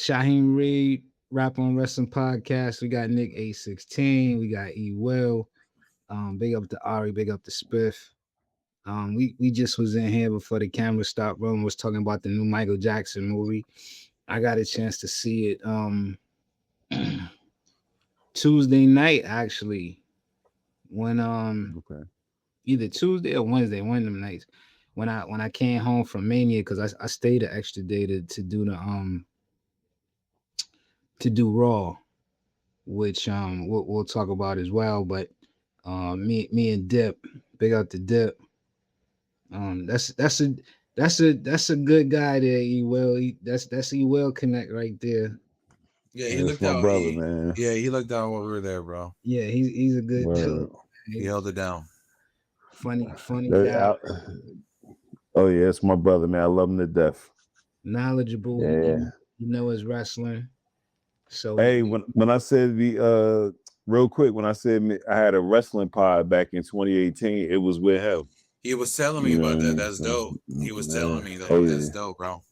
Shaheem Reed, Rap on Wrestling Podcast. We got Nick 816. We got E Will. Big up to Ari, big up to Spiff. We just was in here before the camera stopped rolling, was talking about the new Michael Jackson movie. I got a chance to see it Tuesday night actually. When Okay. either Tuesday or Wednesday, one of them nights. When I came home from Mania, because I stayed an extra day to do Raw, which we'll talk about as well. But me and Dip, big up to Dip. That's a good guy there. That's E will connect right there. Yeah, he That's looked my out. brother, man. Yeah, he looked out while we were there, bro. Yeah, he's a good dude. Word. He held it down. Funny That- guy, I- oh yeah, it's my brother, man. I love him to death. knowledgeable. Yeah. He know his wrestling. So Hey, when I said real quick, when I said I had a wrestling pod back in 2018, it was with him. He was telling me You know about what I that. mean? That's So, dope. He was telling me that. Oh That's yeah. dope, bro.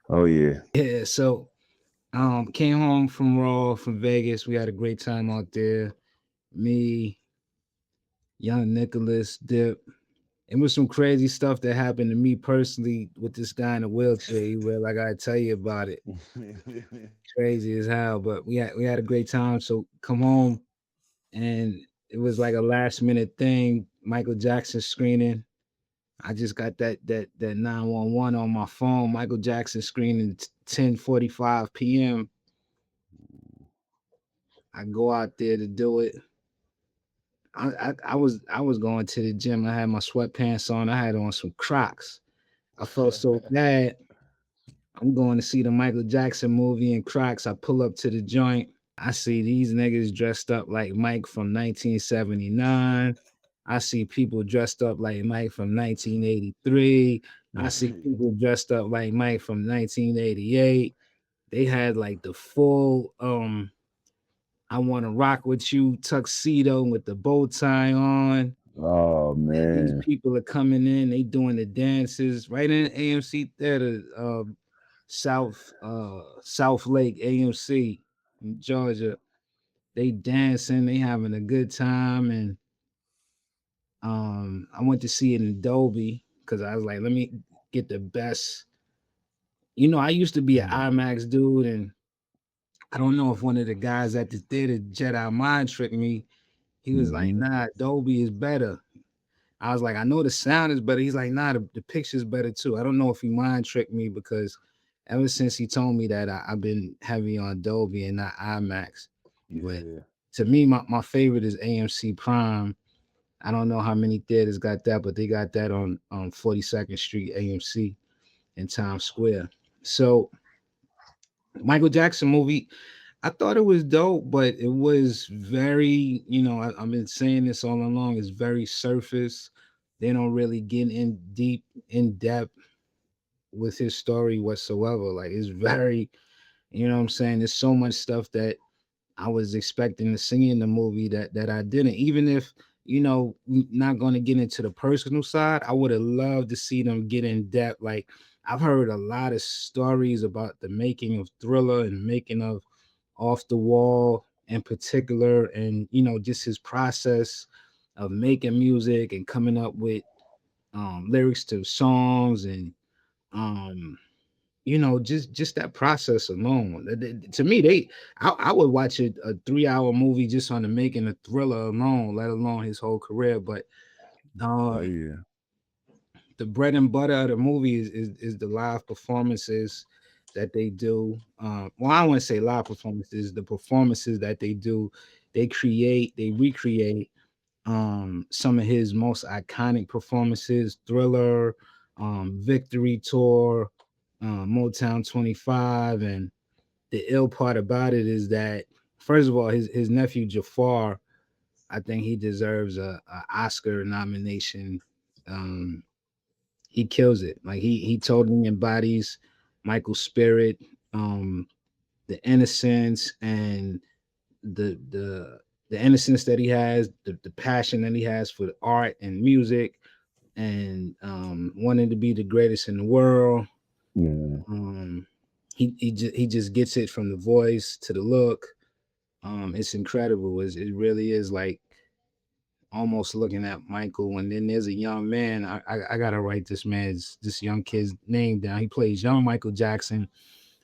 Oh yeah. yeah, so came home from Raw from Vegas. We had a great time out there. Me, young Nicholas, Dip. It was some crazy stuff that happened to me personally with this guy in a wheelchair. Well, I gotta tell you about it. Crazy as hell, but we had a great time. So come home, and it was like a last minute thing. Michael Jackson screening. I just got that 911 on my phone. Michael Jackson screening 10:45 p.m. I go out there to do it. I was going to the gym. I had my sweatpants on. I had on some Crocs. I felt so bad. I'm going to see the Michael Jackson movie in Crocs. I pull up to the joint. I see these niggas dressed up like Mike from 1979. I see people dressed up like Mike from 1983. I see people dressed up like Mike from 1988. They had like the full I want to rock with you tuxedo with the bow tie on. Oh And these man. people are coming in, they doing the dances right in AMC Theater, South Lake AMC in Georgia. They dancing, they having a good time, and I went to see it in Dolby because I was like, let me get the best. I used to be an IMAX dude, and I don't know if one of the guys at the theater Jedi mind tricked me. He was like, Mhm. nah, Dolby is better. I was like, I know the sound is better. He's like, nah, the picture's better too. I don't know if he mind tricked me because ever since he told me that, I've been heavy on Dolby and not IMAX. But Yeah. to me, my favorite is AMC Prime. I don't know how many theaters got that, but they got that on 42nd Street AMC in Times Square. So Michael Jackson movie, I thought it was dope, but it was very, I've been saying this all along, it's very surface. They don't really get in depth with his story whatsoever. Like it's very, what I'm saying? There's so much stuff that I was expecting to see in the movie that I didn't. Even if, not going to get into the personal side, I would have loved to see them get in depth. Like I've heard a lot of stories about the making of Thriller and making of Off the Wall in particular, and just his process of making music and coming up with lyrics to songs and um just that process alone. To me, I would watch a 3-hour movie just on the making of Thriller alone, let alone his whole career. But Oh um yeah. the bread and butter of the movie is the live performances that they do. Well, I don't want to say live performances, the performances that they do, they recreate some of his most iconic performances, Thriller, Victory Tour, Motown 25. And the ill part about it is that, first of all, his nephew Jafar, I think he deserves a Oscar nomination. Um, he kills it. Like he totally embodies Michael's spirit, um, the innocence and the innocence that he has, the passion that he has for art and music, and wanting to be the greatest in the world. Yeah. Um, he just gets it from the voice to the look. It's incredible. It really is like almost looking at Michael. And then there's a young man. I gotta write this young kid's name down. He plays young Michael Jackson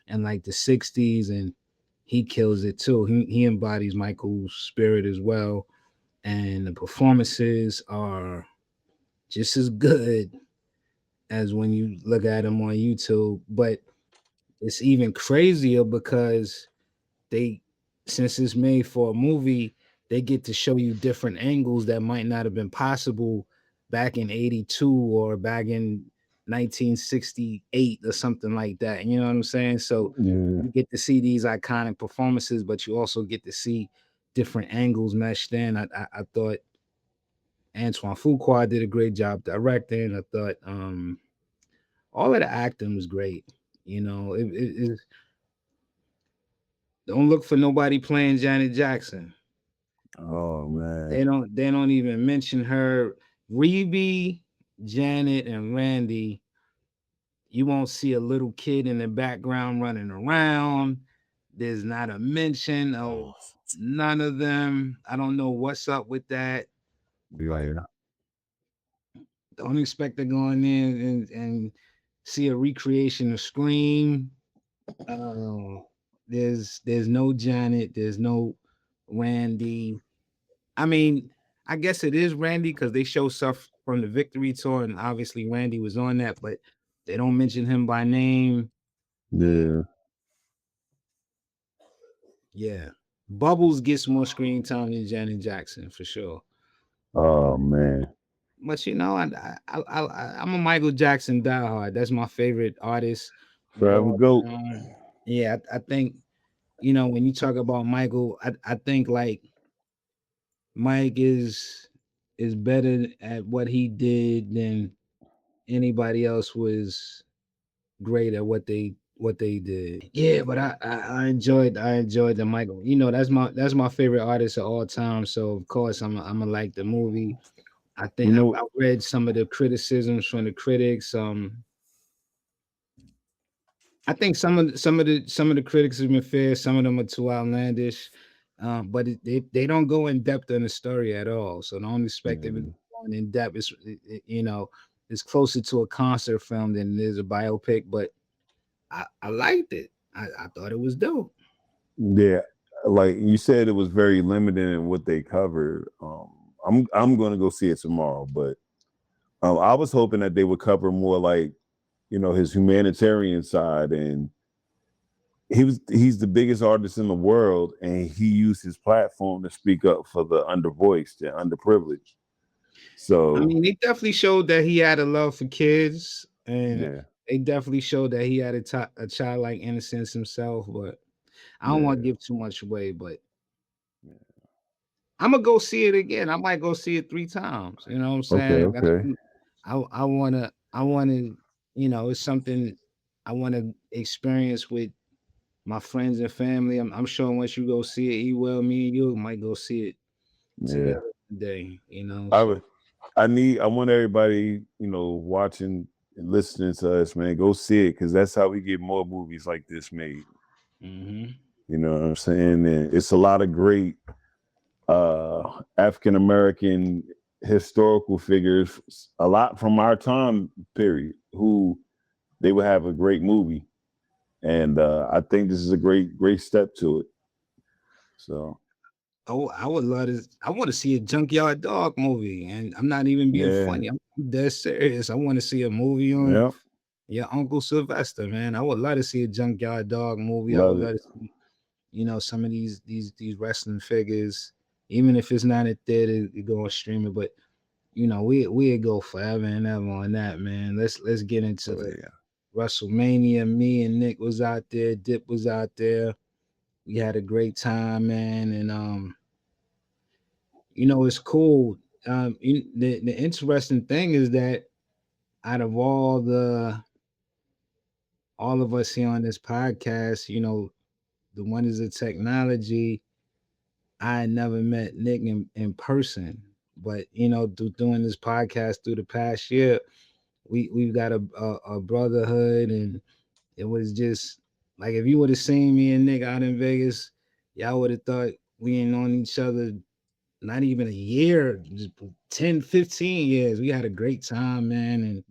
in like the '60s, and he kills it too. He embodies Michael's spirit as well, and the performances are just as good as when you look at him on YouTube. But it's even crazier because they, since it's made for a movie, they get to show you different angles that might not have been possible back in '82 or back in 1968 or something like that. You know what I'm saying? So Yeah. you get to see these iconic performances, but you also get to see different angles meshed in. I thought Antoine Fuqua did a great job directing. I thought all of the acting was great. You know, don't look for nobody playing Janet Jackson. Oh man. They don't even mention her. Rebe, Janet, and Randy. You won't see a little kid in the background running around. There's not a mention of none of them. I don't know what's up with that. Be like, Don't expect to go in there and see a recreation of Scream. Uh, there's no Janet. There's no Randy. I mean, I guess it is Randy because they show stuff from the Victory Tour, and obviously Randy was on that, but they don't mention him by name. yeah. Yeah, Bubbles gets more screen time than Janet Jackson for sure. Oh man. But you know, I'm a Michael Jackson diehard. That's my favorite artist of Forever all goat. time. Yeah, I think when you talk about Michael, I think like Mike is better at what he did than anybody else was great at what they did. Yeah, but I enjoyed the Michael. That's my favorite artist of all time. So of course I'm gonna like the movie. I You think know, I read some of the criticisms from the critics. I think some of the critics have been fair. Some of them are too outlandish, but they don't go in depth in the story at all. So don't expect them to yeah. be going in depth. It's closer to a concert film than it is a biopic. But I liked it. I thought it was dope. Yeah, like you said, it was very limited in what they covered. I'm gonna go see it tomorrow, but I was hoping that they would cover more like his humanitarian side, and he's the biggest artist in the world, and he used his platform to speak up for the undervoiced and underprivileged. I So mean, they definitely showed that he had a love for kids, and yeah, they definitely showed that he had a childlike innocence himself. But I don't want to yeah, give too much away. But I'm gonna go see it again. I might go see it 3 times. You know what I'm okay, saying? okay, I wanna, it's something I wanna experience with my friends and family. I'm sure once you go see it, me and you might go see it yeah. together today. I So would. I want everybody, watching and listening to us, man, go see it because that's how we get more movies like this made. mhm. You know what I'm saying? And it's a lot of great African American historical figures, a lot from our time period, who they would have a great movie. And I think this is a great step to it. So Oh, I would love to. I want to see a Junkyard Dog movie, and I'm not even being yeah, funny. I'm dead serious. I want to see a movie on yeah, your Uncle Sylvester, man. I would love to see a Junkyard Dog movie. I would love it. love to see, some of these wrestling figures, even if it's not at theater, you go and stream it. But we go forever and ever on that, man. Let's get into Oh the yeah. WrestleMania. Me and Nick was out there. Dip was out there. We had a great time, man, and it's cool. The interesting thing is that out of all of us here on this podcast, the wonders of technology, I had never met Nick in person. But doing this podcast through the past year, we've got a brotherhood, and it was just Like if you would have seen me and Nick out in Vegas, y'all would have thought we ain't known each other not even a year, just 10, 15 years. We had a great time, man, and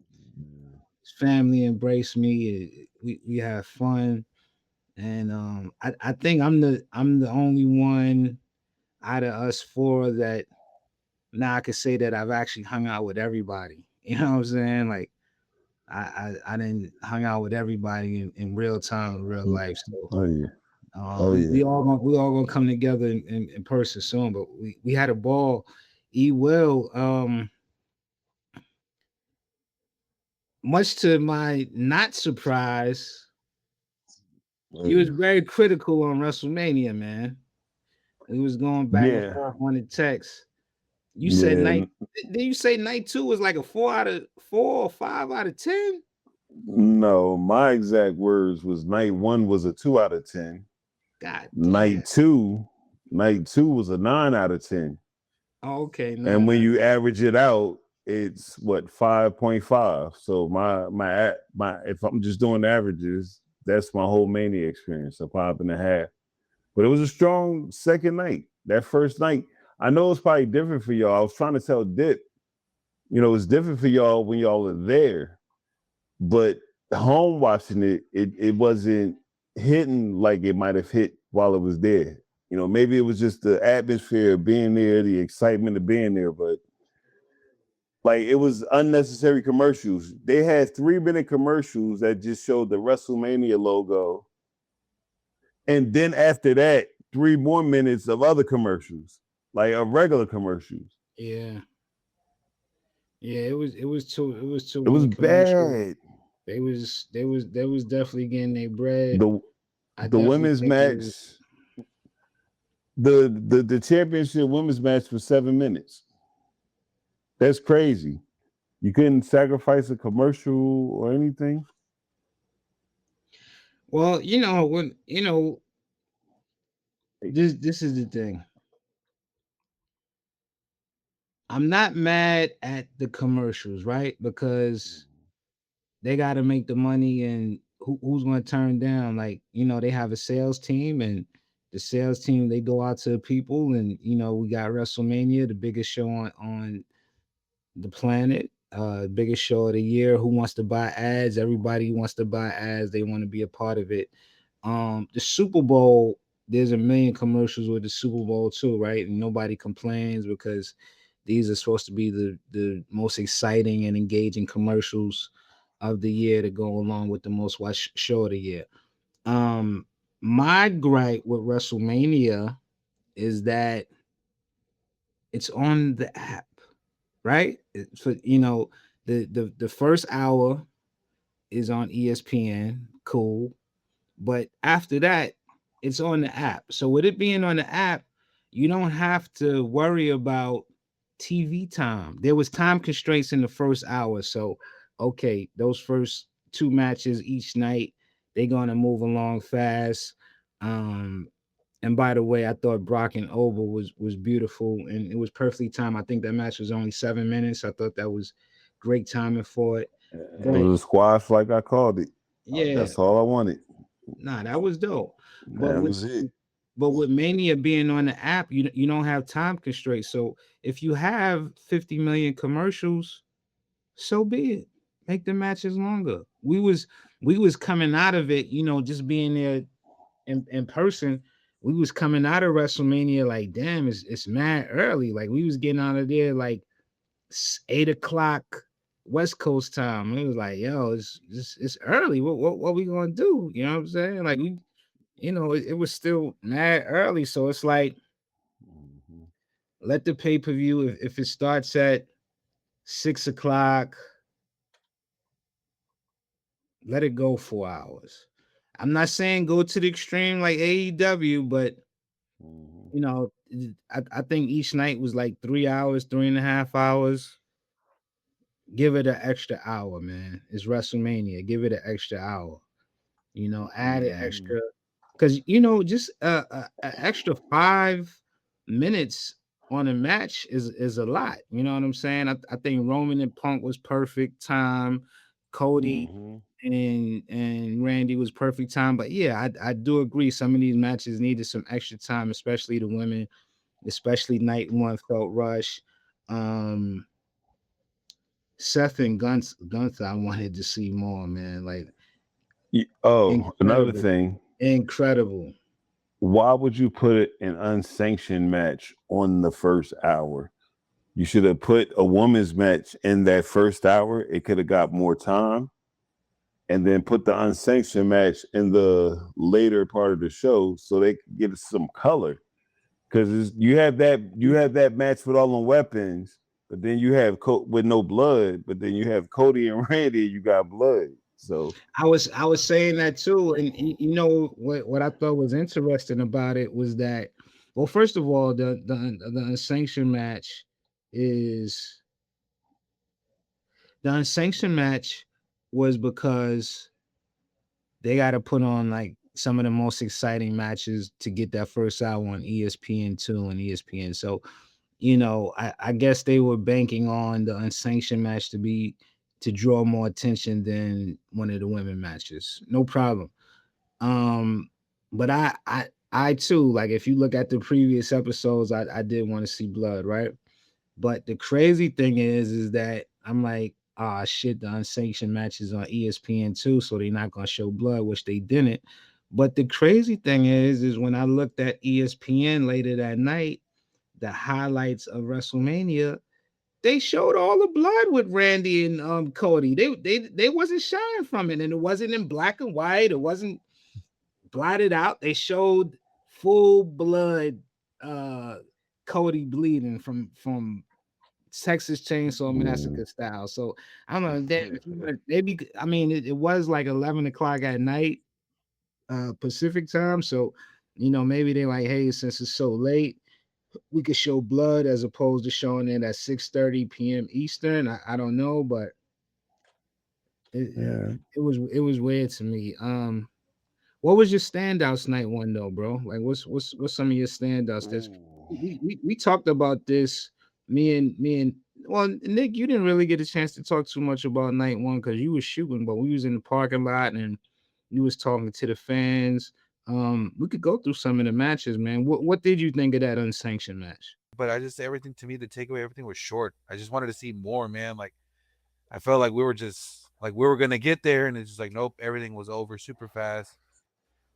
his family embraced me. We had fun. And I think I'm the only one out of us four that now I could say that I've actually hung out with everybody. You know what I'm saying? Like I didn't hung out with everybody in real time, in real life. So Oh yeah. Oh we, yeah. we all gonna come together in person soon. But we had a ball. E will much to my not surprise, Oh you was yeah. very critical on WrestleMania, man. We was going back and Yeah. forth on the text. You said Yeah. night. Did you say night two was like a 4 out of 4 or 5 out of 10? No, my exact words was night one was a 2 out of 10. God damn. Night two was a 9 out of 10. Oh, okay, And no. when you average it out, it's what 5.5. So my if I'm just doing the averages, that's my whole Mania experience, a 5.5. But it was a strong second night. That first night, I know it's probably different for y'all. I was trying to tell Dip, it's different for y'all when y'all are there, but home watching it wasn't hitting like it might have hit while it was there. Maybe it was just the atmosphere of being there, the excitement of being there, but like it was unnecessary commercials. They had 3-minute commercials that just showed the WrestleMania logo. And then after that, 3 more minutes of other commercials, like of regular commercials. Yeah. Yeah, it was too It was many commercials. bad. They was definitely getting their bread. The I the definitely women's think it match, was. the championship women's match was 7 minutes. That's crazy. You couldn't sacrifice a commercial or anything. Well, when this is the thing. I'm not mad at the commercials, right? Because they got to make the money, and who's going to turn down? Like, they have a sales team, and the sales team they go out to people, and we got WrestleMania, the biggest show on the planet, biggest show of the year. Who wants to buy ads? Everybody wants to buy ads. They want to be a part of it. The Super Bowl, there's a million commercials with the Super Bowl too, right? And nobody complains because these are supposed to be the most exciting and engaging commercials of the year to go along with the most watched show of the year. Um, my gripe with WrestleMania is that it's on the app, right? For the first hour is on ESPN, cool. But after that, it's on the app. So with it being on the app, you don't have to worry about TV time. There was time constraints in the first hour. So okay, those first two matches each night, they're gonna move along fast. Um, and by the way, I thought Brock and Oval was beautiful and it was perfectly timed. I think that match was only 7 minutes. I thought that was great timing for it. It But was a squash like I called it. yeah, That's all I wanted. nah, that was dope. But That with was it. but with Mania being on the app, you don't have time constraints. So if you have 50 million commercials, so be it. Make the matches longer. We was coming out of it, just being there in person. We was coming out of WrestleMania like, damn, it's mad early. Like we was getting out of there like 8 o'clock West Coast time. It was like, yo, it's early. What we gonna do? You know what I'm saying? Like it was still mad early. So it's like, Mhm. let the pay-per-view, if it starts at 6 o'clock, let it go 4 hours. I'm not saying go to the extreme like AEW, but Mhm. you know, I think each night was like 3 hours, 3.5 hours. Give it an extra hour, man. It's WrestleMania. Give it an extra hour. Add an Mhm. extra, because just a extra 5 minutes on a match is a lot. You know what I'm saying? I think Roman and Punk was perfect time. Cody Mm-hmm. and Randy was perfect time. But yeah, I do agree. Some of these matches needed some extra time, especially the women, especially night one felt rush. Um, Seth and Gunther, I wanted to see more, man. Like Oh, another incredible, thing. incredible. Why would you put an unsanctioned match on the first hour? You should have put a women's match in that first hour. It could have got more time, and then put the unsanctioned match in the later part of the show so they could get some color. Because you have that match with all the weapons, but then you have with no blood. But then you have Cody and Randy. You got blood. So I was saying that too, and you know what I thought was interesting about it was that, well, first of all, the unsanctioned match is the unsanctioned match was because they got to put on like some of the most exciting matches to get that first hour on ESPN2 and ESPN. So, I guess they were banking on the unsanctioned match to draw more attention than one of the women matches. No problem. Um, but I too, like if you look at the previous episodes, I did want to see blood, right? But the crazy thing is that I'm like, ah, shit, the unsanctioned matches on ESPN too, so they're not gonna show blood, which they didn't. But the crazy thing is when I looked at ESPN later that night, the highlights of WrestleMania, they showed all the blood with Randy and Cody. They wasn't shying from it, and it wasn't in black and white. It wasn't blotted out. They showed full blood uh Cody bleeding from Texas Chainsaw Massacre style. So I don't know. Maybe I mean it was like 11 o'clock at night, Pacific time. So maybe they like, hey, since it's so late, we could show blood as opposed to showing it at 6:30 p.m. Eastern. I don't know, but yeah. it was weird to me. What was your standouts night one though, bro? Like what's some of your standouts? That's we talked about this. Me and well, Nick, you didn't really get a chance to talk too much about night one because you was shooting, but we was in the parking lot and you was talking to the fans. We could go through some of the matches, man. What did you think of that unsanctioned match? But I just everything to me, the takeaway, everything was short. I just wanted to see more, man. Like I felt like we were gonna get there, and it's just like nope, everything was over super fast.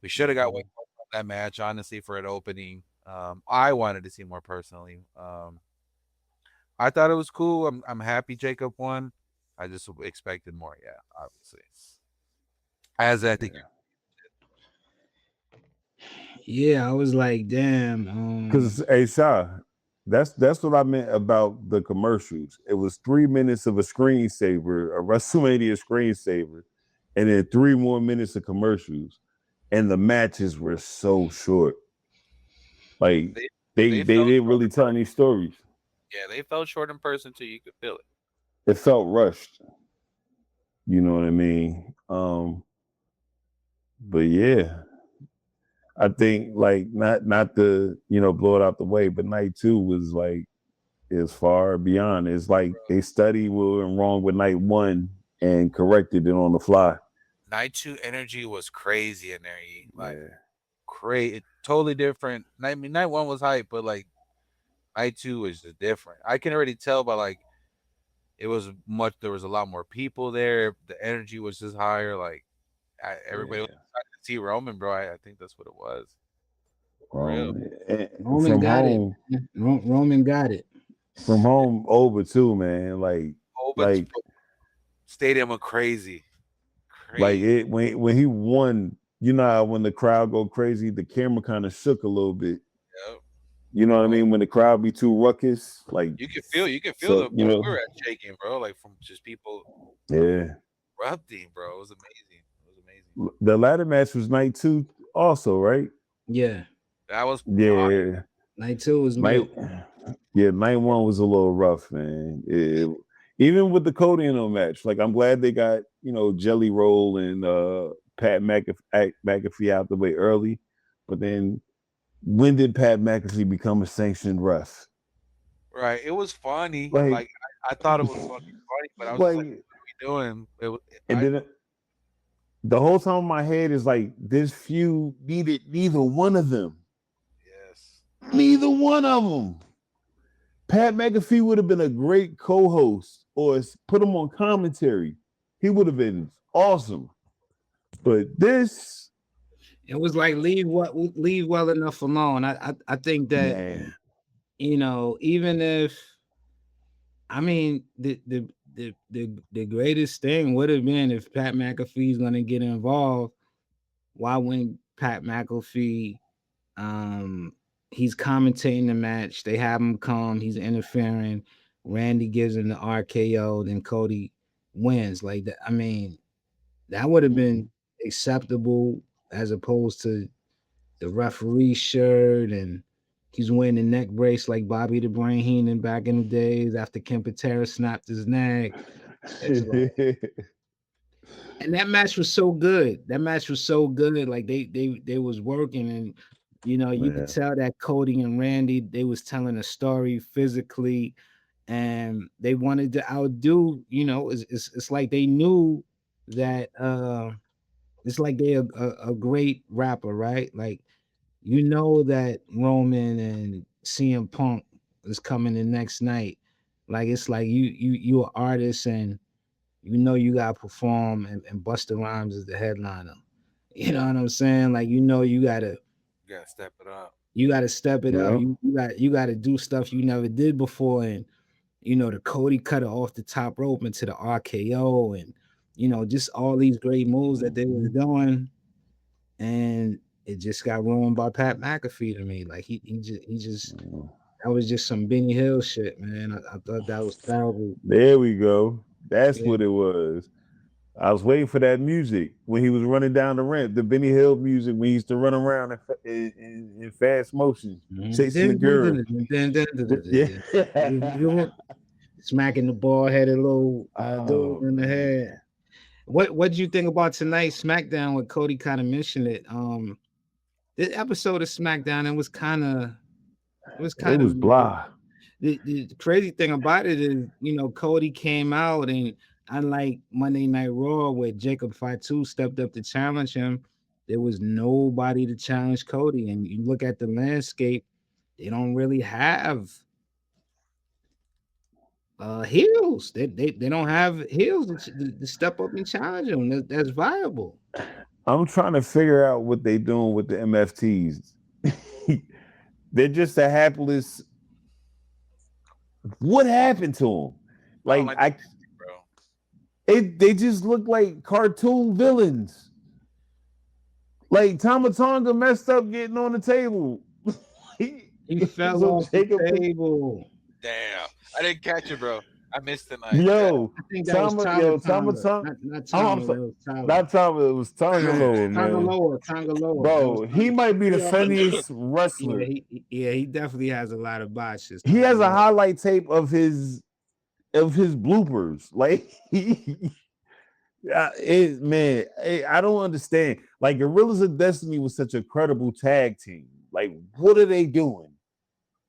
We should have got way more from that match, honestly, for an opening. I wanted to see more personally. I thought it was cool. I'm happy Jacob won. I just expected more. Yeah, obviously. As I think, Yeah, I was like, damn. Because hey, Sha, that's what I meant about the commercials. It was 3 minutes of a screensaver, a WrestleMania screensaver, and then 3 more minutes of commercials, and the matches were so short. Like they they felt didn't really tell any stories. yeah, they felt short in person too. You could feel it. It felt rushed. You know what I mean? But yeah, I think like not to blow it out the way, but night two was like is far beyond. It's like they studied what went wrong with night one and corrected it on the fly. Night two energy was crazy in there. Like Yeah. crazy, totally different. I mean, night one was hype, but like night two is just different. I can already tell by like it was much. There was a lot more people there. The energy was just higher. Like everybody was Yeah. excited to see Roman, bro. I think that's what it was. For real. Roman From got it. home, Roman got it. from home over too, man. Oh, but Like stadium went crazy. like Crazy. it when he won. You know how when the crowd go crazy, the camera kind of shook a little bit. Yep. You know what I Oh, mean? When the crowd be too ruckus, like you can feel so, the where we were at shaking, bro. Like from just people yeah. erupting, bro. It was amazing. It was amazing. The ladder match was night two, also, right? Yeah. That was fire. Yeah, Night two was night. lit. Yeah, night one was a little rough, man. Even with the Cody and no match, like I'm glad they got Jelly Roll and Pat McAfee out the way early, but then when did Pat McAfee become a sanctioned ref? Right. It was funny. Like, Like I thought it was fucking funny, but I was just like, like what are we doing? And then the whole time in my head is like, this feud needed neither one of them. Yes. Neither one of them. Pat McAfee would have been a great co-host or put him on commentary. He would have been awesome. But this, it was like leave well enough alone. I think that man, even if I mean the greatest thing would have been if Pat McAfee's gonna get involved. Why wouldn't Pat McAfee? He's commentating the match. They have him come. He's interfering. Randy gives him the RKO. Then Cody wins. Like that. I mean, that would have been acceptable as opposed to the referee shirt and he's wearing the neck brace like Bobby the Brain Heenan back in the days after Ken Patera snapped his neck. It's like, and that match was so good. That match was so good. Like they was working, and you could tell that Cody and Randy they was telling a story physically, and they wanted to outdo. It's like they knew that. It's like they a great rapper, right? Like that Roman and CM Punk is coming the next night. Like it's like you an artist and you gotta perform and Busta Rhymes is the headliner. You know what I'm saying? Like You gotta step it up. you gotta step it up. yeah. You gotta do stuff you never did before. And the Cody cutter off the top rope into the RKO and just all these great moves that they was doing. And it just got ruined by Pat McAfee to me. Like he just that was just some Benny Hill shit, man. I thought that was terrible. There we go. That's Yeah. what it was. I was waiting for that music when he was running down the ramp, the Benny Hill music when he used to run around in fast motion, chasing the girl. Yeah. Smacking the bald headed little dude Oh, in the man. head. What did you think about tonight's SmackDown with Cody kind of mentioned it? This episode of SmackDown, it was kind of It was blah. the crazy thing about it is, Cody came out and unlike Monday Night Raw where Jacob Fatu stepped up to challenge him, there was nobody to challenge Cody. And you look at the landscape, they don't really have heels. They don't have heels to step up and challenge him. That's viable. I'm trying to figure out what they doing with the MFTs. They're just the hapless. What happened to them? Like bro. they just look like cartoon villains. Like Tamatonga messed up getting on the table. He fell off the table. Damn, I didn't catch it, bro. I missed the night. Yo, I think that was Tonga. Not Tonga. It was Tonga Lower, man. Tonga Lower. Bro, he might be the funniest wrestler. He definitely has a lot of botches. He has a highlight tape of his bloopers. Like I don't understand. Like Gorillas of Destiny was such a credible tag team. Like, what are they doing?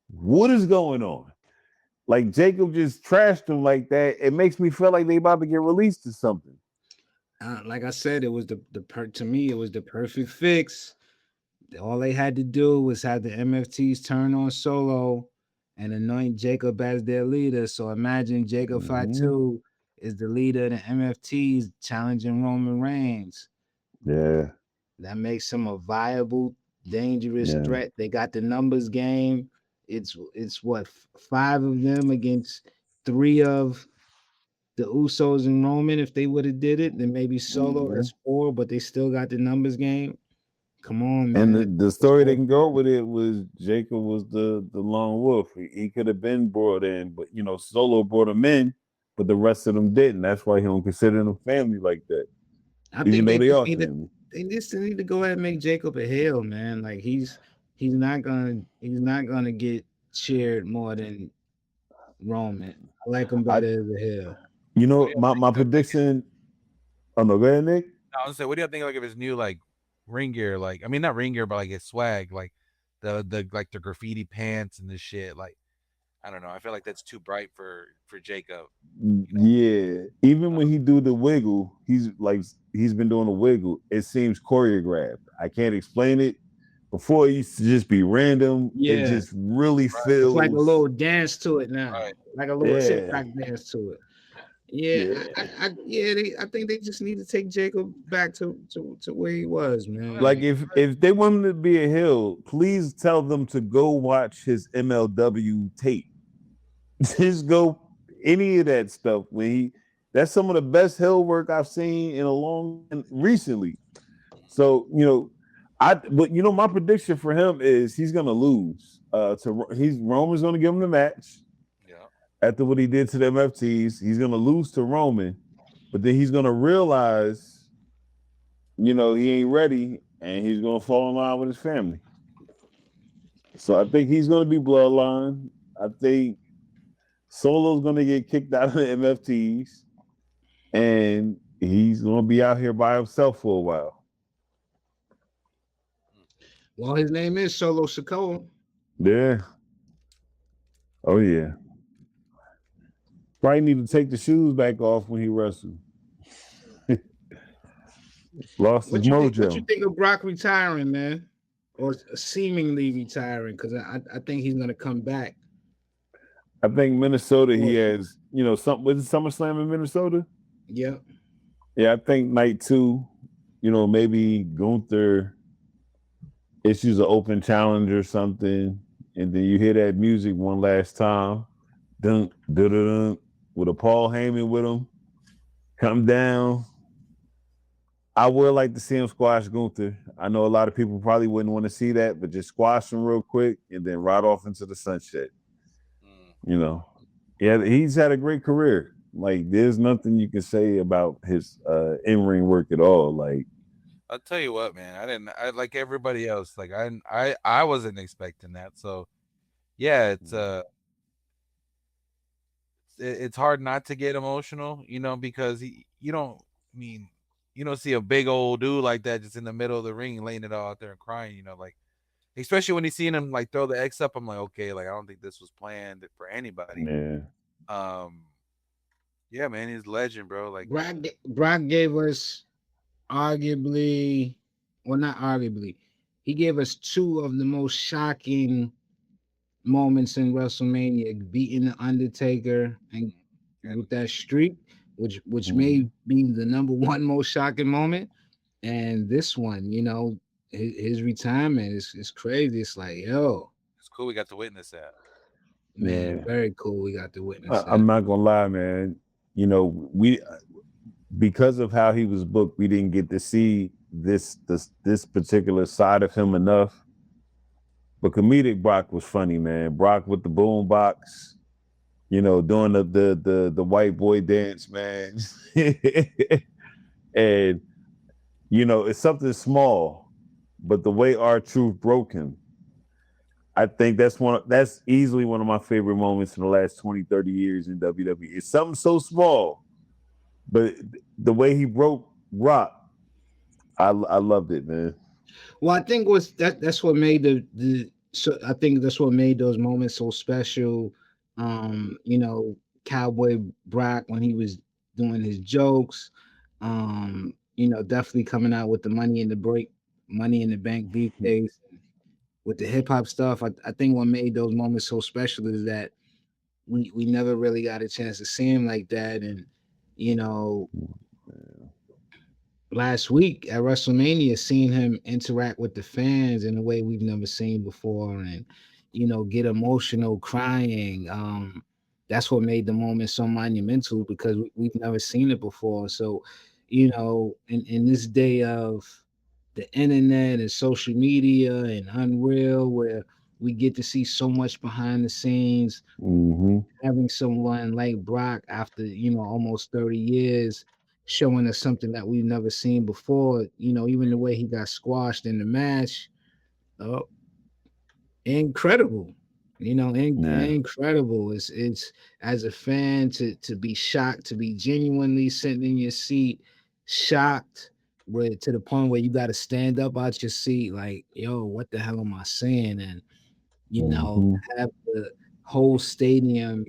What is going on? Like Jacob just trashed them like that. It makes me feel like they about to get released or something. Like I said, it was to me, it was the perfect fix. All they had to do was have the MFTs turn on Solo and anoint Jacob as their leader. So imagine Jacob Fatu is the leader of the MFTs challenging Roman Reigns. Yeah. That makes him a viable, dangerous threat. They got the numbers game. It's what 5 of them against 3 of the Usos and Roman. If they would have did it, then maybe Solo that's 4, but they still got the numbers game. Come on, man. And the story they can go with it was Jacob was the lone wolf. He could have been brought in, but Solo brought him in, but the rest of them didn't. That's why he don't consider them family like that. I think they just need to go ahead and make Jacob a heel, man. Like he's not gonna get cheered more than Roman. I like him better as a heel. My prediction. Oh no, go ahead, Nick. I was say, what do you think of his new ring gear? Like, I mean, not ring gear, but his swag, like the graffiti pants and this shit. Like, I don't know. I feel like that's too bright for Jacob. Yeah, even when he do the wiggle, he's been doing the wiggle. It seems choreographed. I can't explain it. Before it used to just be random. It Yeah, just really Right, it's like a feels. little dance to it now, right. like a little Yeah, TikTok dance to it. Yeah, yeah. I think they just need to take Jacob back to where he was, man. Like Like, if they want him to be a heel, please tell them to go watch his MLW tape. Just go any of that stuff when he. That's some of the best heel work I've seen in a long and recently. So but my prediction for him is he's gonna lose. Roman's gonna give him the match Yeah. after what he did to the MFTs. He's gonna lose to Roman, but then he's gonna realize, he ain't ready, and he's gonna fall in line with his family. So I think he's gonna be Bloodline. I think Solo's gonna get kicked out of the MFTs, and he's gonna be out here by himself for a while. well, his name is Solo Sikoa. Yeah. Oh yeah. Probably need to take the shoes back off when he wrestled. Lost his What you mojo. think of Brock retiring, man, or seemingly retiring? Because I think he's gonna come back. I think Minnesota, he Well, has, some was it SummerSlam in Minnesota? yeah, Yeah, I think night two, maybe Gunther issues an open challenge or something, and then you hear that music one last time, dun dun dun, dun with a Paul Heyman with him, come down. I would like to see him squash Gunther. I know a lot of people probably wouldn't want to see that, but just squash him real quick and then ride off into the sunset. Mm. You know, yeah, he's had a great career. Like, there's nothing you can say about his in-ring work at all. Like, I'll tell you what, man. I like everybody else. Like I wasn't expecting that. So yeah, it's hard not to get emotional, because you don't I mean you don't see a big old dude like that just in the middle of the ring laying it all out there and crying, like especially when you seen him like throw the X up. I'm like, okay, like I don't think this was planned for anybody. yeah, Um, yeah, man, he's a legend, bro. Like, Brock gave us arguably, well, not arguably, he gave us two of the most shocking moments in WrestleMania, beating the Undertaker and and with that streak, which may mhm. be the number one most shocking moment. And this one, his retirement is crazy. It's like, yo, it's cool we got to witness that. man, Yeah. very cool. We got to witness I'm that. not gonna lie, man. We because of how he was booked, we didn't get to see this particular side of him enough. But comedic Brock was funny, man. Brock with the boom box, doing the white boy dance, man. And it's something small, but the way R-Truth broke him, I think that's easily one of my favorite moments in the last 20, 30 years in WWE. It's something so small, but the way he broke Rock, I loved it, man. Well, I think that's what made the so I think that's what made those moments so special. Cowboy Brock when he was doing his jokes, definitely coming out with the money in the bank briefcase with the hip hop stuff. I think what made those moments so special is that we never really got a chance to see him like that. And you know, last week at WrestleMania, seeing him interact with the fans in a way we've never seen before, and get emotional, crying. That's what made the moment so monumental because we've never seen it before. So, in this day of the internet and social media and Unreal, where we get to see so much behind the scenes, Mm-hmm. having someone like Brock after almost 30 years showing us something that we've never seen before. Even the way he got squashed in the match, oh, incredible. Yeah. Incredible. It's as a fan to be shocked, to be genuinely sitting in your seat, shocked, where to the point where you got to stand up out your seat, like, yo, what the hell am I saying? And Mm-hmm. have the whole stadium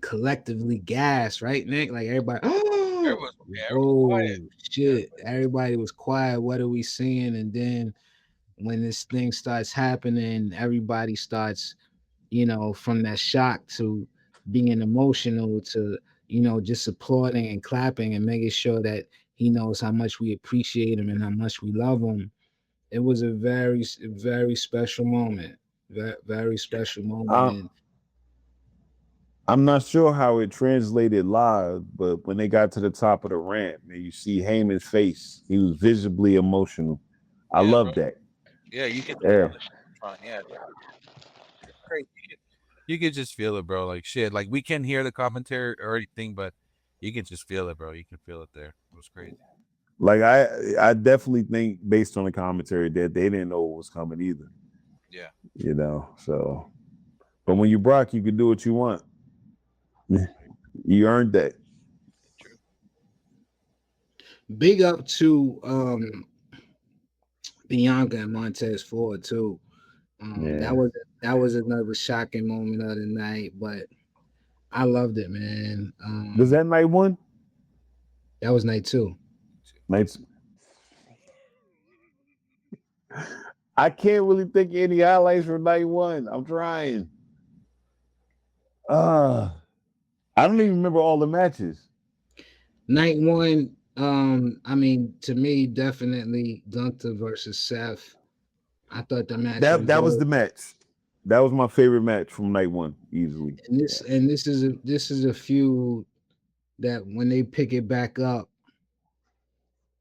collectively gasped, right, Nick? Like everybody, Everyone's oh quiet. shit, everybody was quiet. What are we seeing? And then when this thing starts happening, everybody starts, from that shock to being emotional to, just applauding and clapping and making sure that he knows how much we appreciate him and how much we love him. It was a very special moment. Very special moment. I'm And I'm not sure how it translated live, but when they got to the top of the ramp and you see Heyman's face, he was visibly emotional. I Yeah, bro. love that. Yeah, you can feel Yeah. it. Yeah, it's crazy. You can just feel it, bro. Like shit. Like we can hear the commentary or anything, but you can just feel it, bro. You can feel it there. It was crazy. Like I definitely think based on the commentary that they didn't know what was coming either. Yeah. So but when you Brock, you can do what you want. You earned that. True. big up to Bianca and Montez Ford too. Yeah. That was another shocking moment of the night, but I loved it, man. Does that night one? That was night two. Nights. I can't really think of any highlights from night one. I'm trying. Uh I don't even remember all the matches. Night one, I mean, to me, definitely Gunther versus Seth. I thought the match was That was dope. the match. That was my favorite match from night one, easily. And Yeah. this is a feud that when they pick it back up,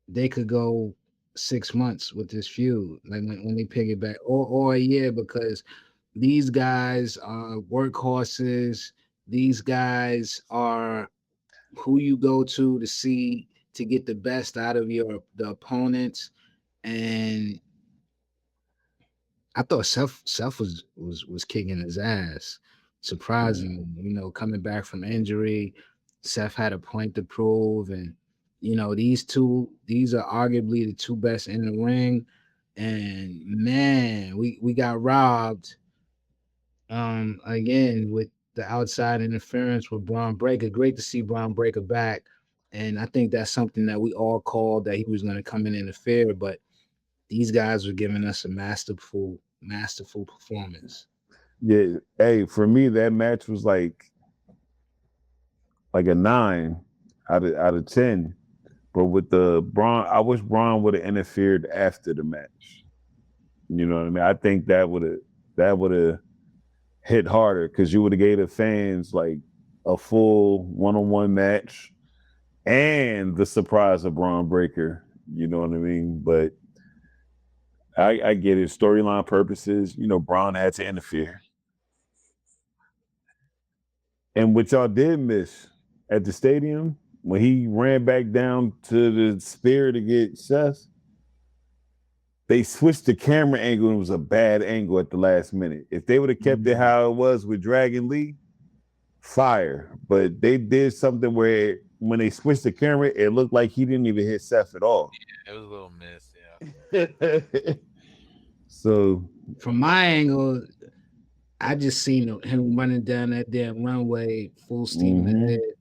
they could go 6 months with this feud. Like when they pick it back, or a year, because these guys are workhorses. These guys are who you go to see to get the best out of the opponents. And I thought Seth was kicking his ass. Yeah. Surprising, coming back from injury. Seth had a point to prove, and these are arguably the two best in the ring. And man, we got robbed again with the outside interference with Braun Breaker. Great to see Braun Breaker back. And I think that's something that we all called that he was going to come in and interfere, but these guys were giving us a masterful performance. Yeah. Hey, for me, that match was like a 9 out of 10. But with the Braun, I wish Braun would have interfered after the match. You know what I mean? I think that would have hit harder because you would have gave the fans like a full one-on-one match and the surprise of Braun Breaker. You know what I mean? But I get it. Storyline purposes, Braun had to interfere. And what y'all did miss at the stadium when he ran back down to the spear to get Seth, they switched the camera angle and it was a bad angle at the last minute. If they would have kept it how it was with Dragon Lee, fire. But they did something where when they switched the camera, it looked like he didn't even hit Seth at all. Yeah, it was a little miss. Yeah. So From my angle, I just seen him running down that damn runway full steam ahead. mhm.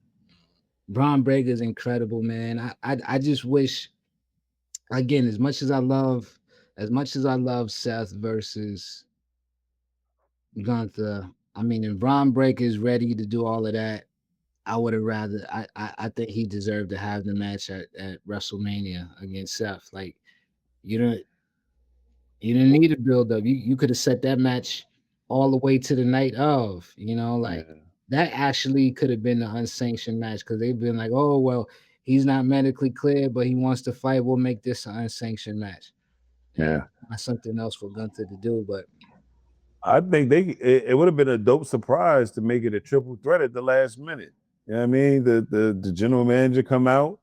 Braun Breaker is incredible, man. I just wish, again, as much as I love Seth versus Gunther. I mean, if Braun Breaker is ready to do all of that, I would have rather. I think he deserved to have the match at WrestleMania against Seth. Like you don't you didn't need a build up. You could have set that match all the way to the night of. Like Yeah. that actually could have been the unsanctioned match because they've been like, oh well, he's not medically clear, but he wants to fight. We'll make this an unsanctioned match, and Yeah. that's something else for Gunther to do. But I think it would have been a dope surprise to make it a triple threat at the last minute. You know what I mean? The general manager come out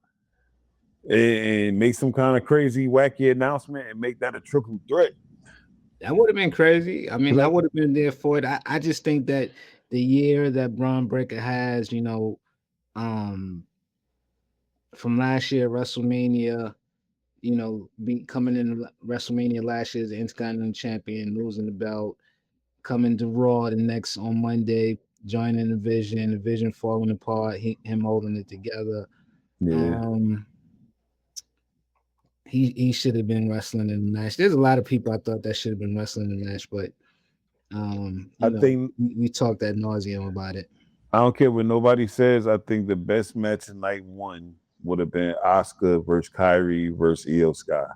and make some kind of crazy, wacky announcement and make that a triple threat. that would have been crazy. I mean, I Like, would have been there for it. I just think that the year that Braun Breaker has, um, from last year WrestleMania, be coming in WrestleMania last year as the Intercontinental Champion, losing the belt. coming to Raw the next on Monday, joining the Vision falling apart, him holding it together. Yeah. He should have been wrestling in the match. There's a lot of people I thought that should have been wrestling in the match, but I think we talked ad nauseum about it. I don't care what nobody says. I think the best match in night one would have been Asuka versus Kyrie versus Io Sky.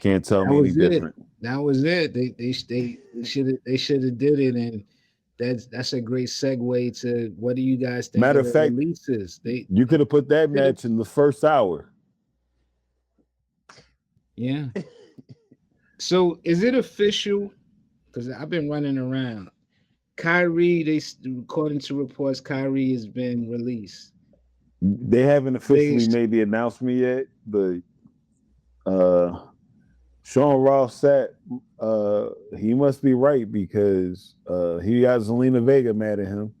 Can't tell That me any was it. different. That was it. They should have did it, and that's a great segue to what do you guys think Matter of of the fact, releases? you could have put that They match in the first hour. yeah. So is it official? Because I've been running around. Kyrie, according to reports, Kyrie has been released. They haven't officially Biggest, made the announcement yet, but Sean Ross said he must be right because he got Zelina Vega mad at him.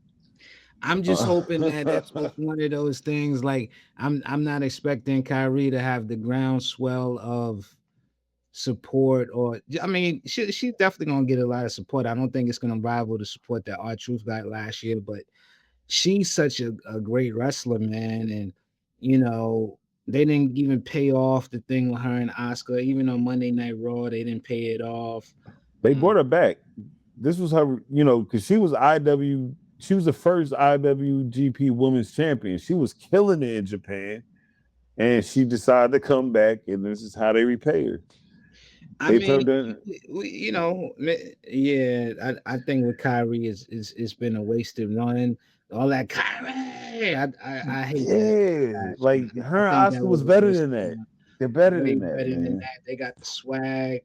I'm just hoping that that's just one of those things. Like I'm not expecting Kyrie to have the groundswell of support, or I mean, she's definitely gonna get a lot of support. I don't think it's gonna rival the support that R-Truth got last year, but she's such a great wrestler, man. And they didn't even pay off the thing with her and Oscar. Even on Monday Night Raw, they didn't pay it off. They brought her back. This was her, because she was IW. She was the first IWGP Women's Champion. She was killing it in Japan, and she decided to come back, and this is how they repay her. I mean, yeah. I think with Kyrie it's been a wasted run. All that Kyrie, I hate Yeah, that. like I her and think that Oscar was was a better wasted than that. run. They're better Way than that, better than man. that. They got the swag.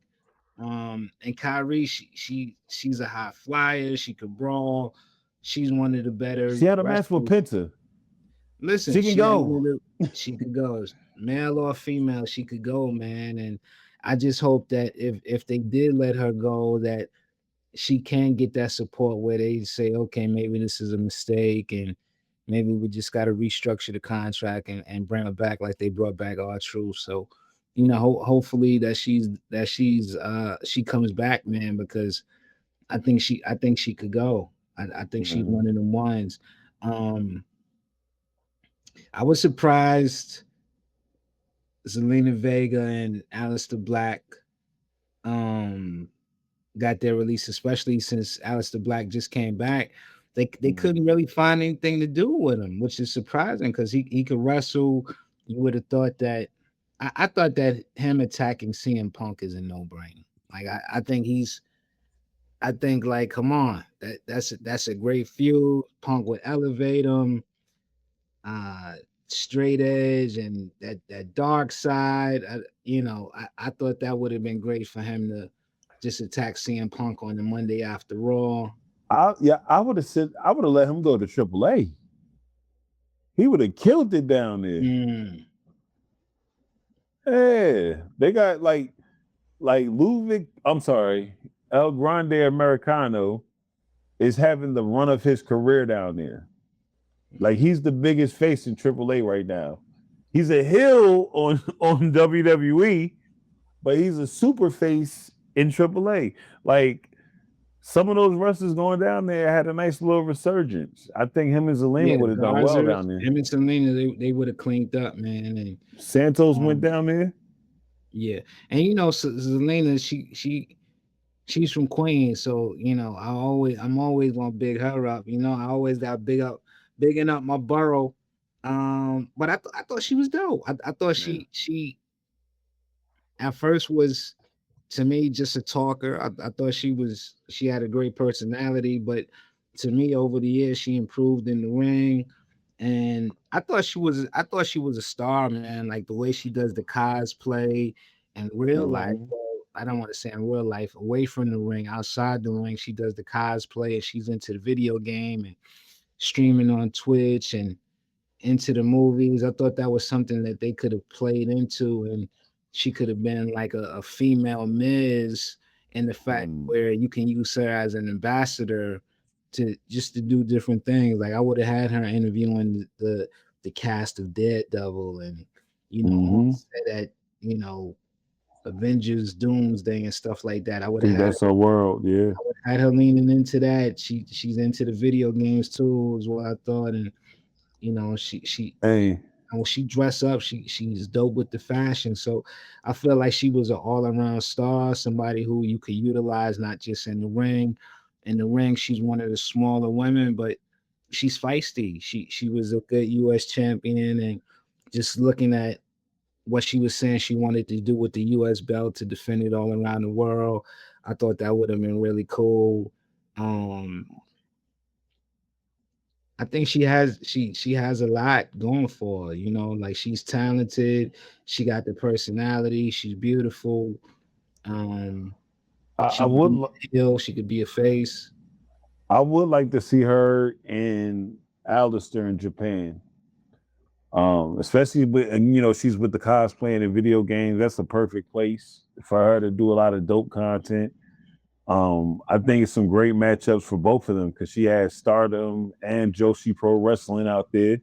And Kyrie, she's a high flyer. She could brawl. She's one of the better She had a match with wrestlers. Penta. Listen, She can go. She could go, male or female. She could go, man. And I just hope that if they did let her go, that she can get that support where they say, okay, maybe this is a mistake, and maybe we just got to restructure the contract and bring her back like they brought back R-Truth. So, hopefully she comes back, man, because I think she could go. I think she's Mhm. one of the ones. Um, I was surprised Zelina Vega and Aleister Black um got their release, especially since Aleister Black just came back. They couldn't really find anything to do with him, which is surprising because he could wrestle. You would have thought that I thought that him attacking CM Punk is a no-brainer. Like I think like come on, that's a great feud. Punk would elevate him. uh Straight edge and that dark side. I thought that would have been great for him to just attack CM Punk on the Monday after Raw. I would have said I would have let him go to AAA. He would have killed it down there. Mm. Yeah, they got like Ludwig. I'm sorry, El Grande Americano is having the run of his career down there. Like he's the biggest face in AAA right now. He's a heel on WWE, but he's a super face in AAA. Like some of those wrestlers going down there had a nice little resurgence. I think him and Zelina Yeah, would have done well Garza, down there. him and Selena, they would have cleaned up, man. And Santos went down there. yeah, and Selena, she's from Queens, so I'm always gonna big her up. I always got bigging up my borough. But I thought she was dope. I thought she at first was, to me, just a talker. I thought she had a great personality, but to me over the years she improved in the ring. And I thought she was a star, man. Like the way she does the cosplay and real life. Mhm. Well, I don't want to say in real life, away from the ring, outside the ring, she does the cosplay and she's into the video game and streaming on Twitch and into the movies. I thought that was something that they could have played into, and she could have been like a female Miz in the fact where you can use her as an ambassador to do different things. Like I would have had her interviewing the cast of Daredevil and say that Avengers Doomsday and stuff like that. I would have think had that's our world. Yeah. had her leaning into that. She's into the video games too, is what I thought. And she Hey, and when she dress up, she's dope with the fashion. So I feel like she was an all around star, somebody who you could utilize not just in the ring. In the ring, she's one of the smaller women, but she's feisty. She was a good U.S. champion, and just looking at what she was saying she wanted to do with the U.S. belt to defend it all around the world, I thought that would have been really cool. Um, I think she has a lot going for her, like she's talented, she got the personality, she's beautiful. Um, I she could would be a heel, she could be a face. I would like to see her in Alistair in Japan. Especially with, and she's with the cosplaying and video games. That's the perfect place for her to do a lot of dope content. I think it's some great matchups for both of them because she has Stardom and Joshi Pro Wrestling out there.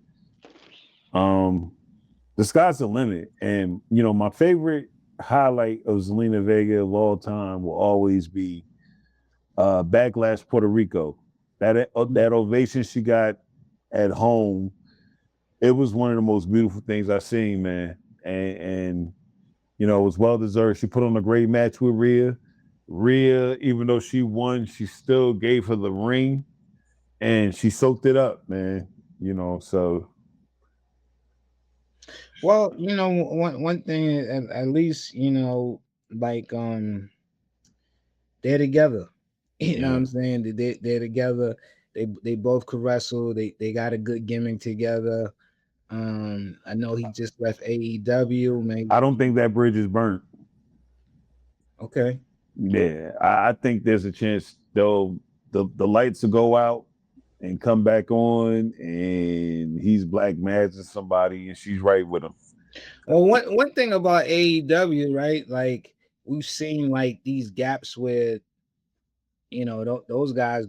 The sky's the limit, and my favorite highlight of Zelina Vega of all time will always be Backlash Puerto Rico. That ovation she got at home, it was one of the most beautiful things I've seen, man. And it was well deserved. She put on a great match with Rhea. Rhea, even though she won, she still gave her the ring and she soaked it up, man. So Well, one thing at least, like they're together. You know what yeah. I'm saying? They're together. They both could wrestle. They got a good gimmick together. I know he just left AEW. I Maybe don't think that bridge is burnt. okay. Yeah. I think there's a chance the lights will go out and come back on and he's black magic somebody and she's right with him. Well, one thing about AEW, right? Like we've seen like these gaps where those guys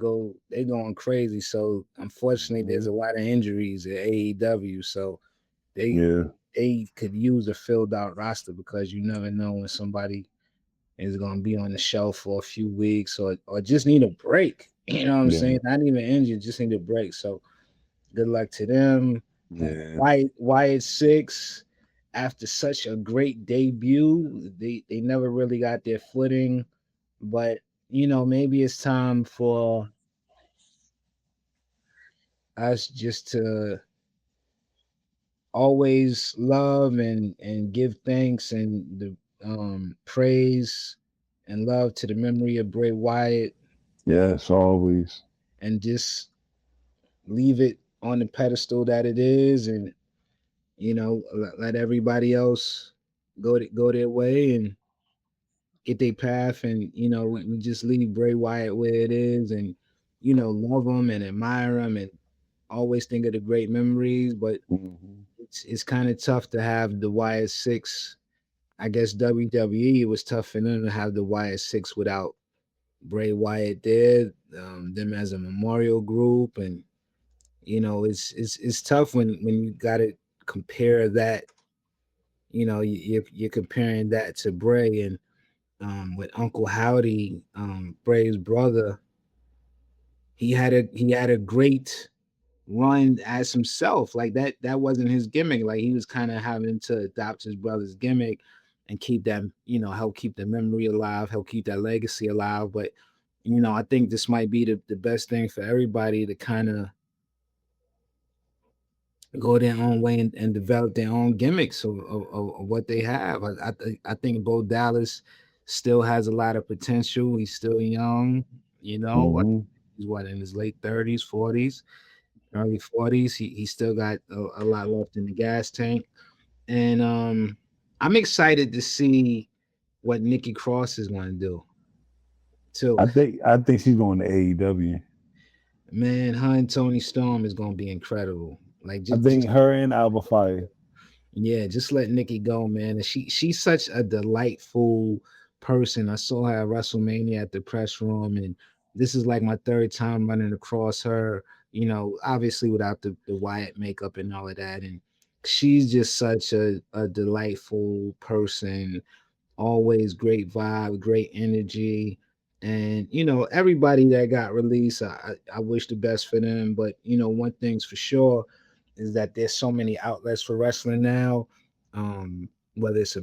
they going crazy. So unfortunately, there's a lot of injuries at AEW. So they Yeah. they could use a filled out roster because you never know when somebody is going to be on the shelf for a few weeks or just need a break. You know what I'm Yeah. saying? Not even injured, just need a break. So good luck to them. Yeah. Wyatt Six, after such a great debut, they never really got their footing. But maybe it's time for us just to always love and give thanks and the praise and love to the memory of Bray Wyatt Yes, always. and just leave it on the pedestal that it is and let everybody else go their way and get their path and we just leave Bray Wyatt where it is and love him and admire him and always think of the great memories but Mm-hmm. it's kind of tough to have the Wyatt Six. I guess WWE, it was tough for them to have the Wyatt Six without Bray Wyatt there, them as a memorial group, and it's tough when you got to compare that. You're comparing that to Bray and with Uncle Howdy, Bray's brother. He had a great run as himself. Like that wasn't his gimmick. Like he was kind of having to adopt his brother's gimmick and keep that, help keep the memory alive, help keep that legacy alive. But I think this might be the best thing for everybody to kind of go their own way and develop their own gimmicks of what they have. I think Bo Dallas still has a lot of potential. He's still young, Mm-hmm. he's what in his late 30s, 40s, early 40s. He still got a lot left in the gas tank. And I'm excited to see what Nikki Cross is going to do too. I think she's going to AEW. Man, her and Tony Storm is going to be incredible. Like I just think her and Alba Fire. yeah, just let Nikki go, man. And she's such a delightful person. I saw her at WrestleMania at the press room, and this is like my third time running across her. Obviously without the Wyatt makeup and all of that, and she's just such a delightful person. Always great vibe, great energy, And everybody that got released, I wish the best for them. But one thing's for sure is that there's so many outlets for wrestling now. Whether it's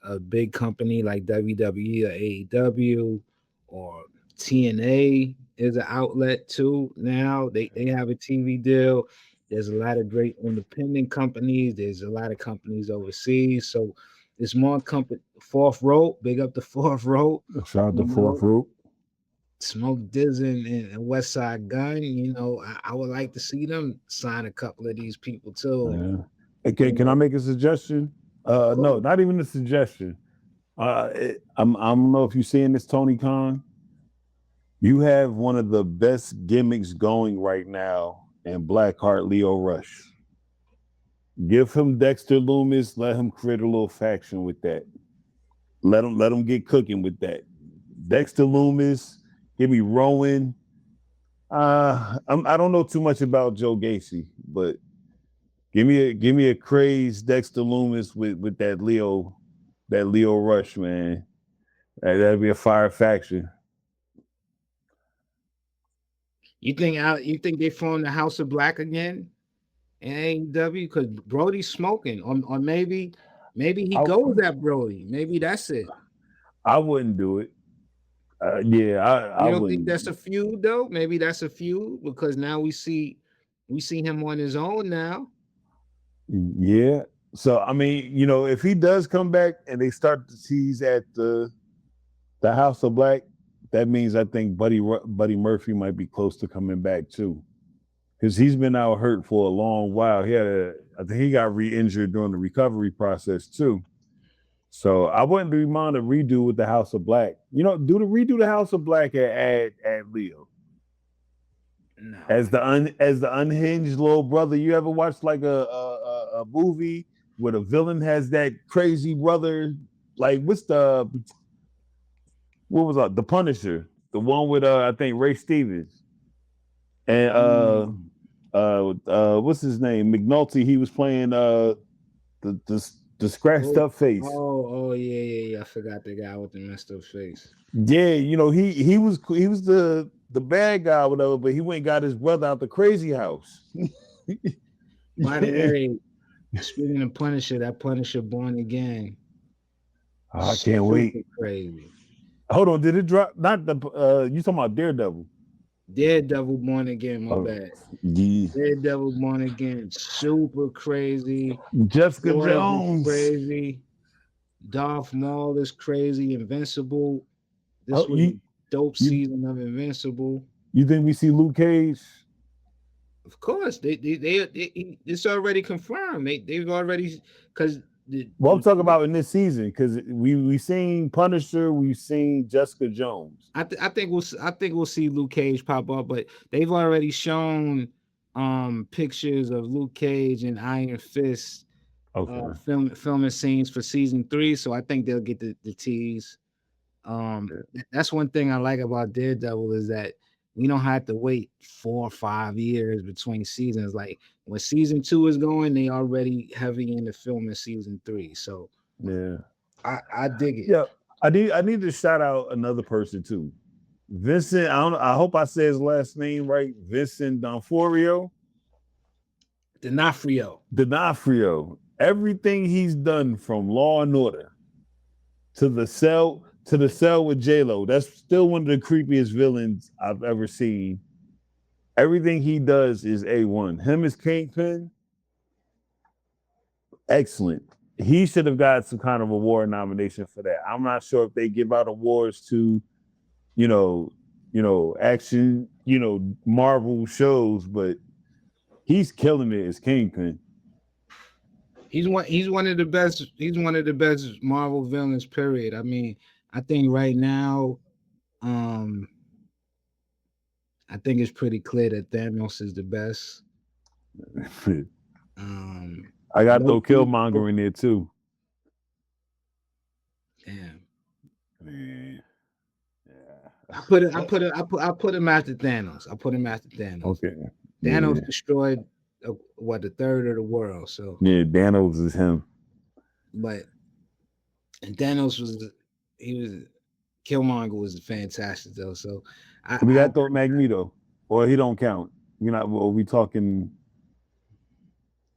a big company like WWE or AEW or TNA is an outlet too. Now they have a TV deal. There's a lot of great independent companies. There's a lot of companies overseas. So it's more company. Fourth Row, big up the Fourth Row. Shout out to You Fourth know, Root. Smoke Diz and West Side Gun. I would like to see them sign a couple of these people too. Yeah. Okay, can I make a suggestion? No, not even a suggestion. I don't know if you're seeing this, Tony Khan. You have one of the best gimmicks going right now in Blackheart Leo Rush. Give him Dexter Loomis. Let him create a little faction with that. Let him get cooking with that. Dexter Loomis. Give me Rowan. I don't know too much about Joe Gacy, but give me a crazed Dexter Loomis with that Leo Rush, man. That'd be a fire faction. You think they form the House of Black again in AEW because Brody's smoking, or maybe he goes at Brody. Maybe that's it. I wouldn't do it. Yeah, I You don't wouldn't. think that's a feud though? Maybe that's a feud because now we see him on his own now. Yeah. So I mean, if he does come back and they start to tease at the House of Black, that means I think Buddy Murphy might be close to coming back too, because he's been out hurt for a long while. I think he got re-injured during the recovery process too. So I wouldn't mind a redo with the House of Black. Redo the House of Black and add Leo. No. As the unhinged little brother. You ever watched like a movie where the villain has that crazy brother? Like what was that? The Punisher, the one with I think Ray Stevens and what's his name? McNulty. He was playing the scratched up face. Oh yeah. I forgot the guy with the messed up face. Yeah, he was the bad guy, whatever, but he went and got his brother out the crazy house. By the way, speaking of Punisher, that Punisher Born Again. I can't wait. Crazy. Hold on, did it drop? Not the you talking about Daredevil? Daredevil Born Again, my bad. Yeah. Daredevil Born Again, super crazy. Jessica Jones, crazy. Darth Maul is crazy. Invincible. This was a dope season of Invincible. You think we see Luke Cage? Of course, they it's already confirmed. They've already because. I'm talking about in this season because we seen Punisher, we've seen Jessica Jones. I think we'll see Luke Cage pop up, but they've already shown pictures of Luke Cage and Iron Fist filming scenes for season 3. So I think they'll get the tease. That's one thing I like about Daredevil is that we don't have to wait 4 or 5 years between seasons. Like when season 2 is going, they already heavy into filming season 3. So yeah, I dig it. Yeah, I need to shout out another person too, Vincent. I hope I say his last name right. Vincent D'Onofrio. D'Onofrio. Everything he's done from Law and Order to the cell with J-Lo. That's still one of the creepiest villains I've ever seen. Everything he does is A1. Him as Kingpin, excellent. He should have got some kind of award nomination for that. I'm not sure if they give out awards to, action, Marvel shows, but he's killing it as Kingpin. He's one of the best. He's one of the best Marvel villains. Period. I mean, I think right now, I think it's pretty clear that Thanos is the best. I got throw Killmonger in there too. Damn. Man. Yeah. I put him after Thanos. Okay. Thanos destroyed the third of the world. So yeah, Thanos is him. But and Thanos was Killmonger was fantastic though. So We I got to throw Magneto, or he don't count. We're not. Well, we talking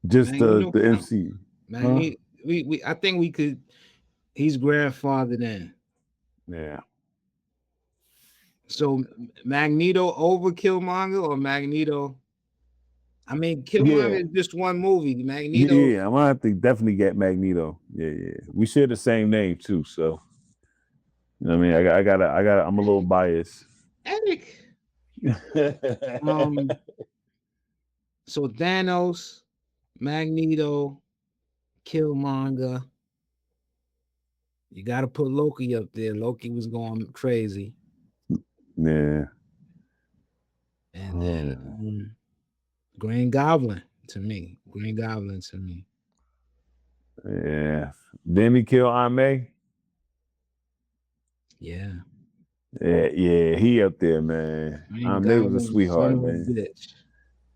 just Magneto the count. MC, huh? Magneto, we I think we could. He's grandfathered in. Yeah. So Magneto over Killmonger or Magneto? I mean, Killmonger Yeah. is just one movie. Magneto, Yeah, I'm gonna have to definitely get Magneto. Yeah. We share the same name too, so you know what I mean. I'm a little biased. Eric. Um, so Thanos, Magneto, Killmonger. You got to put Loki up there. Loki was going crazy, Yeah. and then Green Goblin to me. Green Goblin to me. Yeah. Then he killed Aunt May. Yeah, Yeah, he up there, man. Green Aunt May was a Goblin, son sweetheart, of a man. bitch.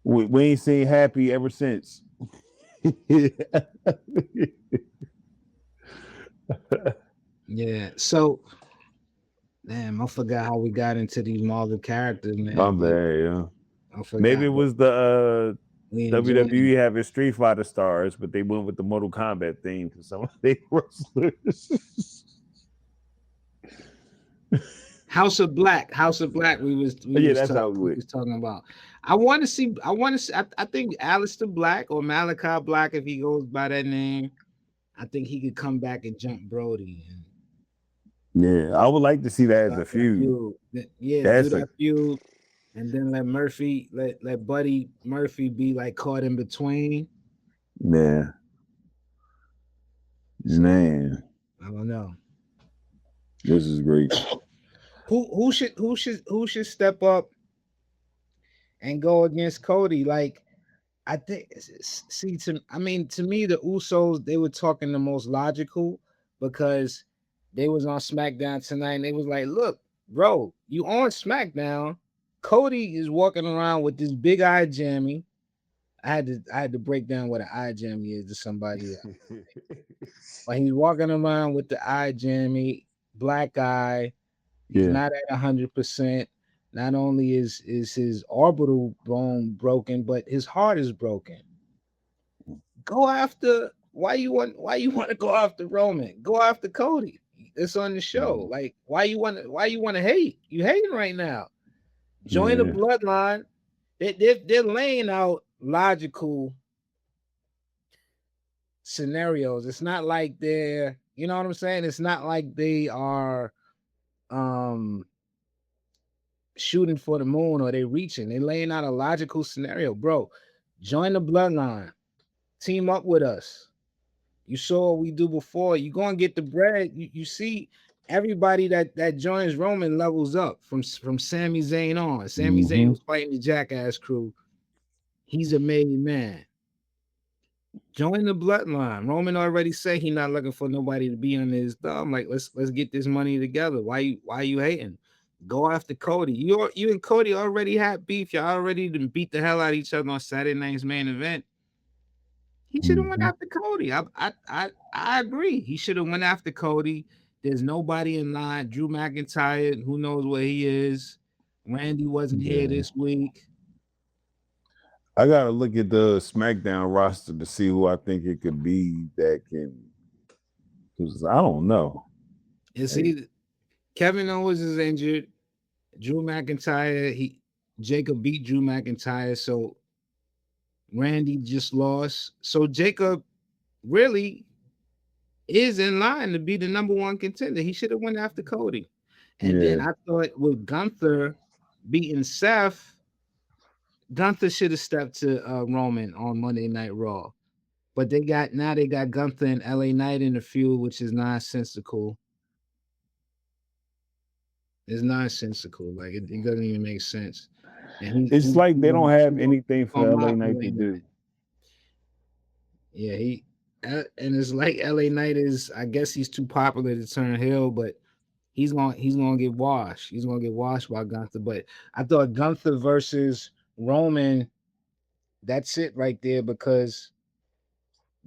We ain't seen Happy ever since. Yeah. So, damn, I forgot how we got into these Marvel characters, man. I'm But bad, yeah. I Maybe forgot. it But was the we enjoyed WWE having Street Fighter stars, but they went with the Mortal Kombat theme for some of their wrestlers. House of Black. House of Black. We was That's how we went. talking about. I want to see. I think Aleister Black or Malachi Black, if he goes by that name, I think he could come back and jump Brody. Yeah, I would like to see that as a feud. Yeah, That's do that feud, and then let Murphy, let Buddy Murphy be like caught in between. Yeah. So, Man, I don't know. this is great. Who should step up and go against Cody? Like, I think, see, to me, the Usos, they were talking the most logical because they was on SmackDown tonight and they was like, look, bro, you on SmackDown. Cody is walking around with this big eye jammy. I had to break down what an eye jammy is to somebody. But he's walking around with the eye jammy, black eye. He's Yeah. not at 100%. Not only is his orbital bone broken, but his heart is broken. Go after why you want to go after Roman? Go after Cody. It's on the show. Like why you want to hate? You hating right now. Join the bloodline. They're laying out logical scenarios. It's not like they're, you know what I'm saying? It's not like they are shooting for the moon or they reaching. They laying out a logical scenario, bro. Join the bloodline. Team up with us. You saw what we do before. You gonna get the bread. You see everybody that joins Roman levels up from Sami Zayn on. Sami Zayn was fighting the Jackass crew. He's a made man. Join the bloodline. Roman already said he not looking for nobody to be on his thumb. Like let's get this money together. Why you hating? Go after Cody. You and Cody already had beef. Y'all already beat the hell out of each other on Saturday night's main event. He should have went after Cody. I agree. He should have went after Cody. There's nobody in line. Drew McIntyre, who knows where he is. Randy wasn't here this week. I gotta look at the SmackDown roster to see who I think it could be that can. Because I don't know. Kevin Owens is injured. Drew McIntyre, Jacob beat Drew McIntyre, so Randy just lost. So Jacob really is in line to be the number one contender. He should have went after Cody. And then I thought with Gunther beating Seth, Gunther should have stepped to Roman on Monday Night Raw. But they got Gunther and LA Knight in the feud, which is nonsensical. It's nonsensical. Like it doesn't even make sense. And it's like they don't have anything for LA Knight to do. Yeah, and it's like LA Knight is, I guess he's too popular to turn heel, but he's gonna get washed. He's gonna get washed by Gunther. But I thought Gunther versus Roman, that's it right there, because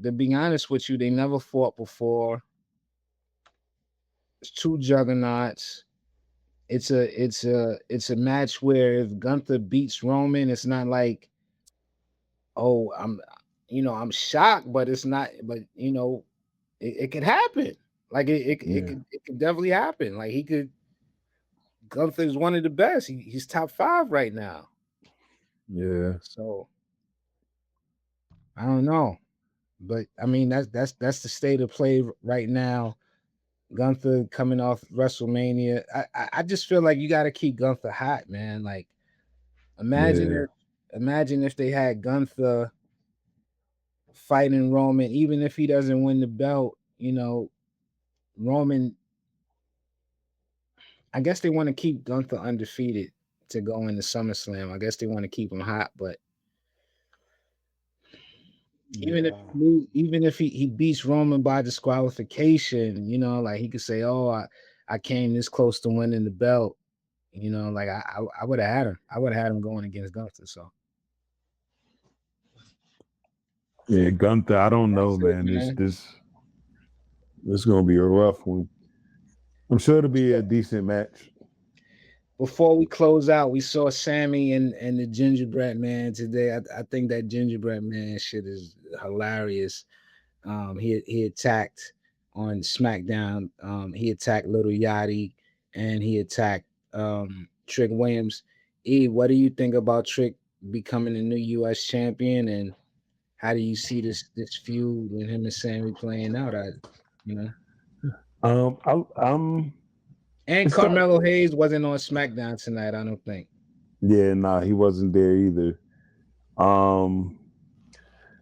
to be honest with you, they never fought before. It's two juggernauts. it's a match where if Gunther beats Roman, it's not like, oh, I'm shocked, but it's not, but it could happen. Like Yeah. it could definitely happen. Like he could. Gunther's one of the best. He's top 5 right now. Yeah. So I don't know, but I mean that's the state of play right now. Gunther coming off WrestleMania. I just feel like you got to keep Gunther hot, man. Like imagine Yeah. if imagine if they had Gunther fighting Roman, even if he doesn't win the belt. Roman. I guess they want to keep Gunther undefeated to go into SummerSlam. I guess they want to keep him hot, but Yeah. even if he beats Roman by disqualification, like he could say, "Oh, I came this close to winning the belt." Like I would have had him. I would have had him going against Gunther. So Yeah, Gunther. I don't know, that's it, man. This man. this gonna be a rough one. I'm sure it'll be a decent match. Before we close out, we saw Sammy and the Gingerbread Man today. I think that Gingerbread Man shit is hilarious. He attacked on SmackDown. He attacked Little Yachty and he attacked Trick Williams. E, what do you think about Trick becoming the new US champion, and how do you see this feud with him and Sammy playing out? You know, I'm and it's tough. Carmelo Hayes wasn't on SmackDown tonight, I don't think. Yeah, nah, he wasn't there either. Um,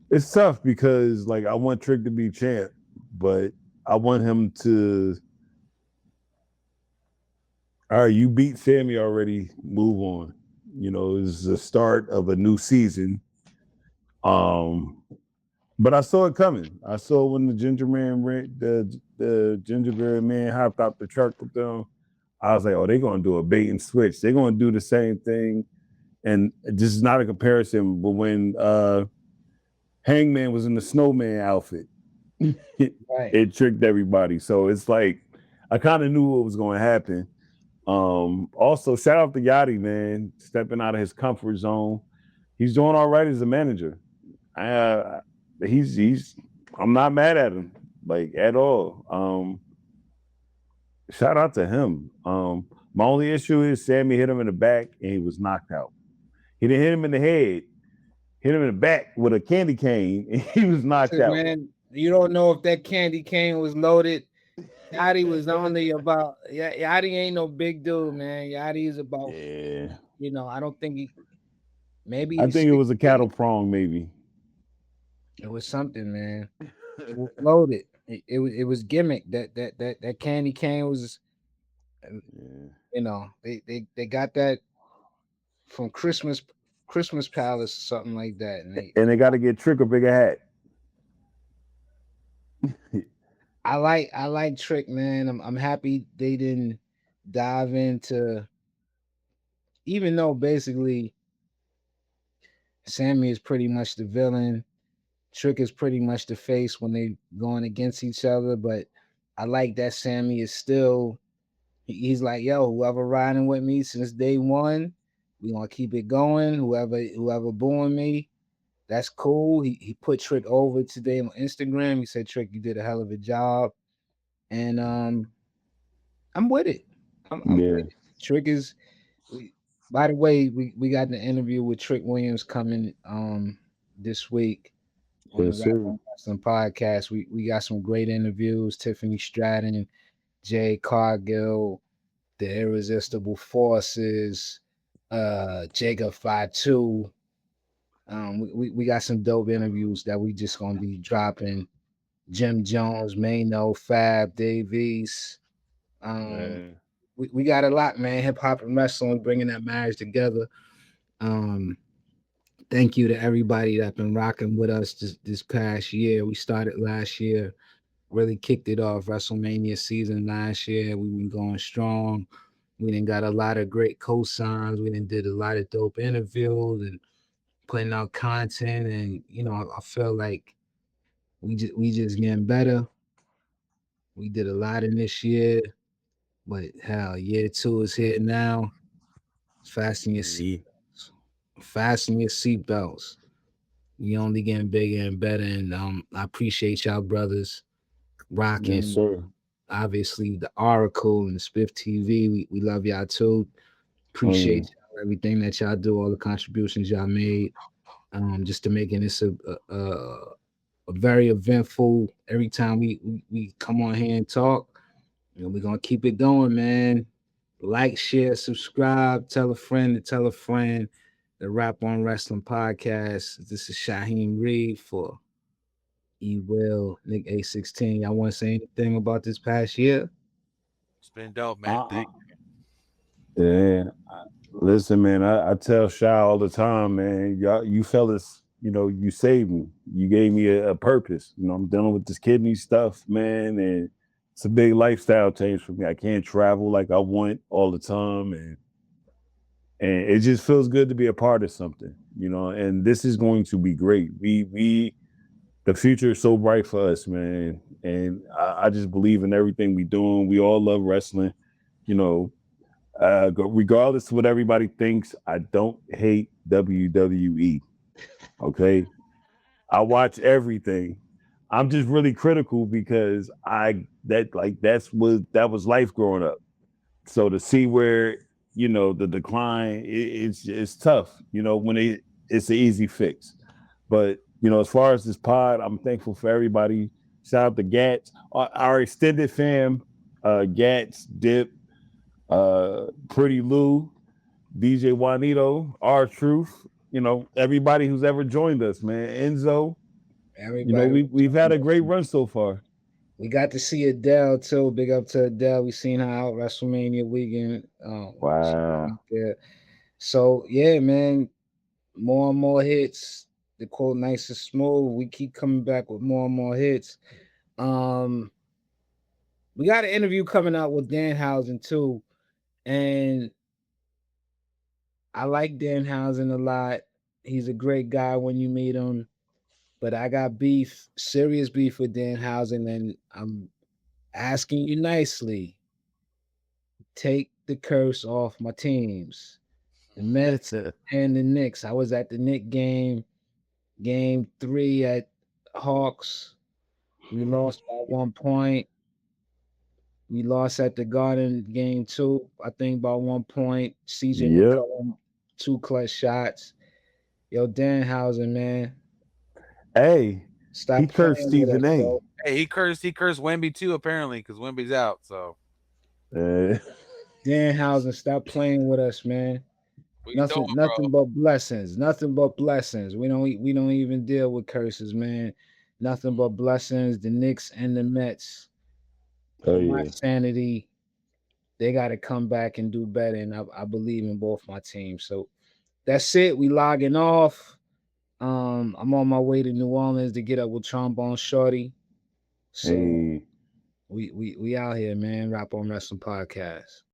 it's tough because like I want Trick to be champ, but I want him to. All right, you beat Sammy already. Move on. It's the start of a new season. Um, but I saw it coming. I saw when the the gingerbread man hopped out the truck with them. I was like, oh, they're gonna do a bait and switch. They're gonna do the same thing. And this is not a comparison, but when Hangman was in the snowman outfit, Right. it tricked everybody. So it's like I kind of knew what was going to happen. Also, shout out to Yachty, man, stepping out of his comfort zone. He's doing all right as a manager. Uh, he's I'm not mad at him like at all. Shout out to him. My only issue is Sammy hit him in the back and he was knocked out. He didn't hit him in the head, hit him in the back with a candy cane, and he was knocked out. Man, you don't know if that candy cane was loaded. Yachty was only about Yachty ain't no big dude, man. Yachty is about Yeah. I don't think maybe I he's think it was a 6'8". cattle prong, maybe. It was something, man. It was loaded. It was gimmick. That candy cane was, Yeah. they got that from Christmas Palace or something like that, and And they got to get Trick a bigger hat. I like Trick, man. I'm happy they didn't dive into, even though basically Sammy is pretty much the villain. Trick is pretty much the face when they going against each other, but I like that Sammy is still, he's like, yo, whoever riding with me since day one, we gonna keep it going. Whoever booing me, that's cool. He put Trick over today on Instagram. He said, Trick, you did a hell of a job. And I'm with it. I'm with Yeah. it. Trick is by the way, we got the interview with Trick Williams coming this week on the Yes, Rap sir. on Wrestling podcast. We got some great interviews. Tiffany Stratton, Jay Cargill, the Irresistible Forces, Jacob Fatu. We got some dope interviews that we just gonna be dropping. Jim Jones, Mano, Fab, Davies. Man. We got a lot, man. Hip hop and wrestling, bringing that marriage together. Um, Thank you to everybody that been rocking with us this past year. We started last year, really kicked it off WrestleMania season last year. We've been going strong. We done got a lot of great cosigns. We done did a lot of dope interviews and putting out content. And I feel like we just getting better. We did a lot in this year. But hell, year 2 is here now. Fasten your Yeah. fasten your seatbelts. We only getting bigger and better, and I appreciate y'all brothers Yes, rocking. sir. Obviously, the Oracle and the Spiff TV. We love y'all too. Oh yeah. Appreciate y'all, everything that y'all do, all the contributions y'all made, just to making this a very eventful. Every time we come on here and talk, we're gonna keep it going, man. Like, share, subscribe, tell a friend to tell a friend. The Rap on Wrestling podcast. This is Shaheem Reed for E Will, Nick A16. Y'all want to say anything about this past year? It's been dope, man. Uh, yeah. Listen, man, I tell Shy all the time, man. Y'all, you fellas, you saved me. You gave me a purpose. I'm dealing with this kidney stuff, man, and it's a big lifestyle change for me. I can't travel like I want all the time, and it just feels good to be a part of something, And this is going to be great. The future is so bright for us, man, and I just believe in everything we doing. We all love wrestling, you know. Regardless of what everybody thinks, I don't hate WWE. Okay, I watch everything. I'm just really critical because that was life growing up. So to see where the decline, it's tough. When it's an easy fix, but as far as this pod, I'm thankful for everybody. Shout out to Gats, our extended fam, Gats, Dip, Pretty Lou, DJ Juanito, R Truth, everybody who's ever joined us, man. Enzo, Everybody, we've had a great run so far. we got to see Adele too. Big up to Adele. We seen her out WrestleMania weekend. Wow. Yeah. So yeah, man, more and more hits. The quote nice and smooth. We keep coming back with more and more hits. Um, we got an interview coming out with Danhausen too, and I like Danhausen a lot. He's a great guy when you meet him. But I got beef, serious beef with Danhausen, and I'm asking you nicely, take the curse off my teams. The Mets and the Knicks. I was at the Knicks game 3 at Hawks. We lost by 1 point. We lost at the Garden game 2, I think by 1 point. CJ Yep. McCollum, 2 clutch shots. Yo, Danhausen, man, Hey, he stop cursed playing with us, Stephen A. bro. Hey, he cursed Wemby too, apparently, because Wemby's out. So Uh, Danhausen, stop playing with us, man. what you doing, Nothing, bro? nothing but blessings. Nothing but blessings. We don't even deal with curses, man. Nothing but blessings. The Knicks and the Mets. oh For my yeah. sanity, they got to come back and do better. And I believe in both my teams. So that's it. We logging off. I'm on my way to New Orleans to get up with Trombone Shorty. So Hey. we out here, man. Rap on Wrestling Podcast.